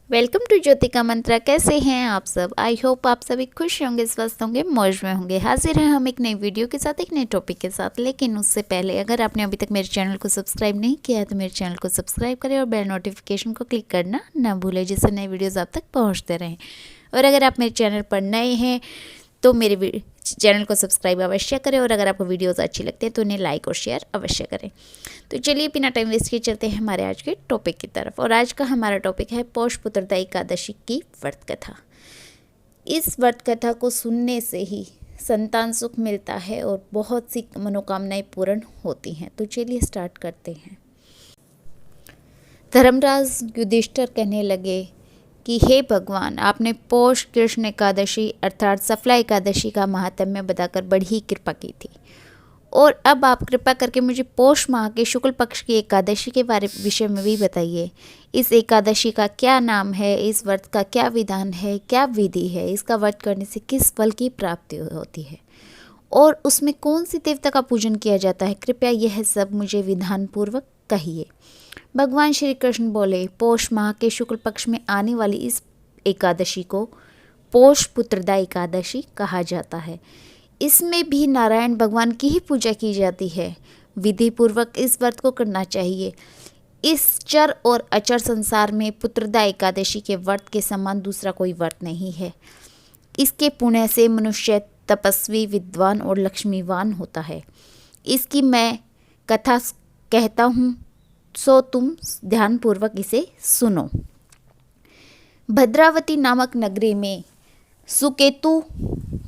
Welcome to Jyotika मंत्रा। कैसे हैं आप सब? आई होप आप सभी खुश होंगे, स्वस्थ होंगे, मौज में होंगे। हाजिर हैं हम एक नई वीडियो के साथ, एक नए टॉपिक के साथ। लेकिन उससे पहले अगर आपने अभी तक मेरे चैनल को सब्सक्राइब नहीं किया है तो मेरे चैनल को सब्सक्राइब करें और बेल नोटिफिकेशन को क्लिक करना ना भूलें, जिससे नए वीडियोज़ आप तक पहुँचते रहें। और अगर आप मेरे चैनल पर नए हैं तो मेरे चैनल को सब्सक्राइब अवश्य करें, और अगर आपको वीडियोज़ अच्छी लगती हैं तो उन्हें लाइक और शेयर अवश्य करें। तो चलिए बिना टाइम वेस्ट किए चलते हैं हमारे आज के टॉपिक की तरफ। और आज का हमारा टॉपिक है पौष पुत्रदा एकादशी की व्रत कथा। इस व्रत कथा को सुनने से ही संतान सुख मिलता है और बहुत सी मनोकामनाएं पूर्ण होती हैं। तो चलिए स्टार्ट करते हैं। धर्मराज युधिष्ठिर कहने लगे कि हे भगवान, आपने पौष कृष्ण एकादशी अर्थात सफला एकादशी का महात्म्य बताकर बड़ी कृपा की थी, और अब आप कृपा करके मुझे पौष माह के शुक्ल पक्ष की एकादशी के विषय में भी बताइए। इस एकादशी का क्या नाम है, इस व्रत का क्या विधान है, क्या विधि है, इसका व्रत करने से किस फल की प्राप्ति होती है, और उसमें कौन सी देवता का पूजन किया जाता है। कृपया यह सब मुझे विधान पूर्वक कहिए। भगवान श्री कृष्ण बोले, पौष माह के शुक्ल पक्ष में आने वाली इस एकादशी को पौष पुत्रदा एकादशी कहा जाता है। इसमें भी नारायण भगवान की ही पूजा की जाती है। विधि पूर्वक इस व्रत को करना चाहिए। इस चर और अचर संसार में पुत्रदा एकादशी के व्रत के समान दूसरा कोई व्रत नहीं है। इसके पुण्य से मनुष्य तपस्वी, विद्वान और लक्ष्मीवान होता है। इसकी मैं कथा कहता हूँ, सो तुम ध्यानपूर्वक इसे सुनो। भद्रावती नामक नगरी में सुकेतु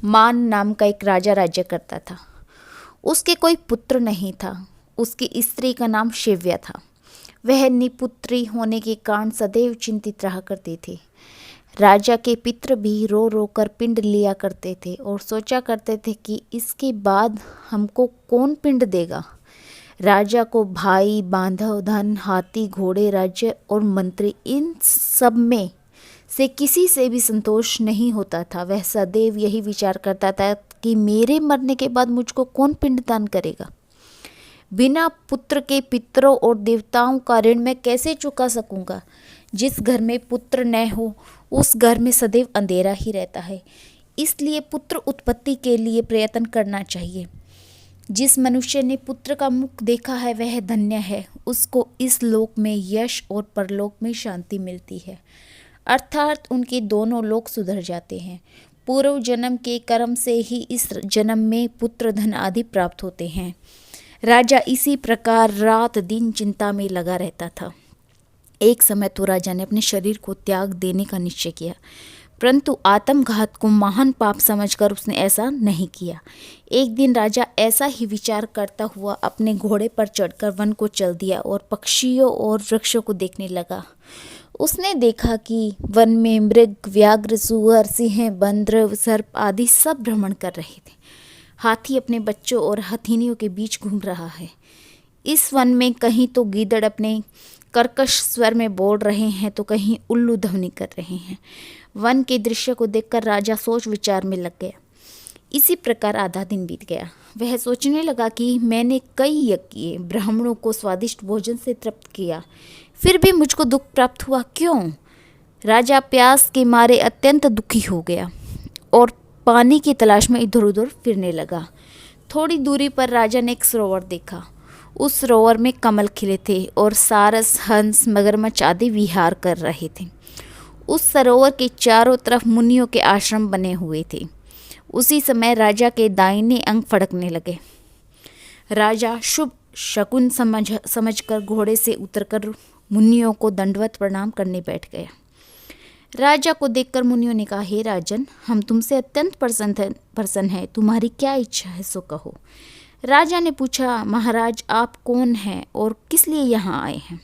मान नाम का एक राजा राज्य करता था। उसके कोई पुत्र नहीं था। उसकी स्त्री का नाम शिव्या था। वह निपुत्री होने के कारण सदैव चिंतित रहा करती थी। राजा के पितृ भी रो रो कर पिंड लिया करते थे और सोचा करते थे कि इसके बाद हमको कौन पिंड देगा। राजा को भाई, बांधव, धन, हाथी, घोड़े, राज्य और मंत्री, इन सब में से किसी से भी संतोष नहीं होता था। वह सदैव यही विचार करता था कि मेरे मरने के बाद मुझको कौन पिंडदान करेगा। बिना पुत्र के पितरों और देवताओं का ऋण मैं कैसे चुका सकूंगा। जिस घर में पुत्र न हो उस घर में सदैव अंधेरा ही रहता है। इसलिए पुत्र उत्पत्ति के लिए प्रयत्न करना चाहिए। जिस मनुष्य ने पुत्र का मुख देखा है वह धन्य है। उसको इस लोक में यश और परलोक में शांति मिलती है, अर्थात उनके दोनों लोक सुधर जाते हैं। पूर्व जन्म के कर्म से ही इस जन्म में पुत्र, धन आदि प्राप्त होते हैं। राजा इसी प्रकार रात दिन चिंता में लगा रहता था। एक समय तो राजा ने अपने शरीर को त्याग देने का निश्चय किया, परंतु आत्मघात को महान पाप समझकर उसने ऐसा नहीं किया। एक दिन राजा ऐसा ही विचार करता हुआ अपने घोड़े पर चढ़कर वन को चल दिया और पक्षियों और वृक्षों को देखने लगा। उसने देखा कि वन में मृग, व्याघ्र, सुअर, सिंह, बंदर, सर्प आदि सब भ्रमण कर रहे थे। हाथी अपने बच्चों और हथिनियों के बीच घूम रहा है। इस वन में कहीं तो गीदड़ अपने कर्कश स्वर में बोल रहे हैं तो कहीं उल्लू ध्वनि कर रहे हैं। वन के दृश्य को देखकर राजा सोच विचार में लग गया। इसी प्रकार आधा दिन बीत गया। वह सोचने लगा कि मैंने कई यज्ञ किए, ब्राह्मणों को स्वादिष्ट भोजन से तृप्त किया, फिर भी मुझको दुख प्राप्त हुआ क्यों? राजा प्यास के मारे अत्यंत दुखी हो गया और पानी की तलाश में इधर उधर फिरने लगा। थोड़ी दूरी पर राजा ने एक सरोवर देखा। उस सरोवर में कमल खिले थे और सारस, हंस, मगरमच्छ आदि विहार कर रहे थे। उस सरोवर के चारों तरफ मुनियों के आश्रम बने हुए थे। उसी समय राजा के दाहिने अंग फड़कने लगे। राजा शुभ शकुन समझकर घोड़े से उतरकर मुनियों को दंडवत प्रणाम करने बैठ गया। राजा को देखकर मुनियों ने कहा, हे राजन, हम तुमसे अत्यंत प्रसन्न हैं। तुम्हारी क्या इच्छा है सो कहो। राजा ने पूछा, महाराज आप कौन हैं और किस लिए यहाँ आए हैं,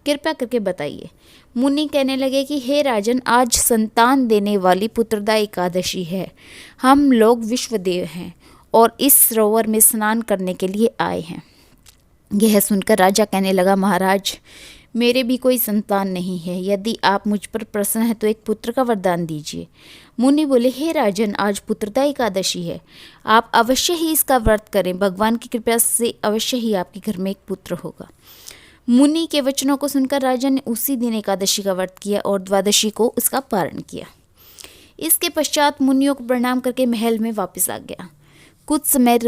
कृपया करके बताइए। मुनि कहने लगे कि हे राजन, आज संतान देने वाली पुत्रदा एकादशी है। हम लोग विश्वदेव हैं और इस सरोवर में स्नान करने के लिए आए हैं। यह सुनकर राजा कहने लगा, महाराज मेरे भी कोई संतान नहीं है। यदि आप मुझ पर प्रसन्न हैं तो एक पुत्र का वरदान दीजिए। मुनि बोले, हे राजन, आज पुत्रदा एकादशी है। आप अवश्य ही इसका व्रत करें। भगवान की कृपा से अवश्य ही आपके घर में एक पुत्र होगा। मुनि के वचनों को सुनकर राजा ने उसी दिन एकादशी का व्रत किया और द्वादशी को उसका पारण किया। इसके पश्चात मुनियों को प्रणाम करके महल में वापस आ गया। कुछ समय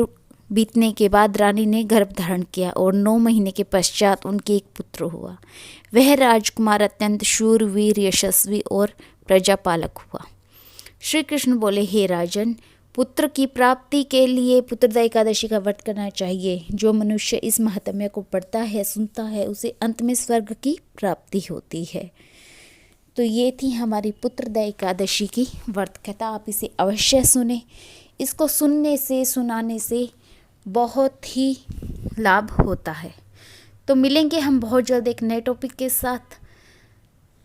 बीतने के बाद रानी ने गर्भ धारण किया और 9 महीने के पश्चात उनके एक पुत्र हुआ। वह राजकुमार अत्यंत शूरवीर, यशस्वी और प्रजापालक हुआ। श्री कृष्ण बोले, हे राजन, पुत्र की प्राप्ति के लिए पुत्रदा एकादशी का व्रत करना चाहिए। जो मनुष्य इस महात्म्य को पढ़ता है, सुनता है, उसे अंत में स्वर्ग की प्राप्ति होती है। तो ये थी हमारी पुत्रदा एकादशी की व्रत कथा। आप इसे अवश्य सुने। इसको सुनने से, सुनाने से बहुत ही लाभ होता है। तो मिलेंगे हम बहुत जल्द एक नए टॉपिक के साथ।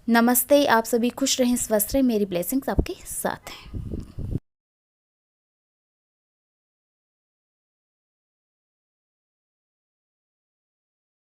नमस्ते। आप सभी खुश रहें, स्वस्थ रहें। मेरी ब्लेसिंग्स आपके साथ हैं।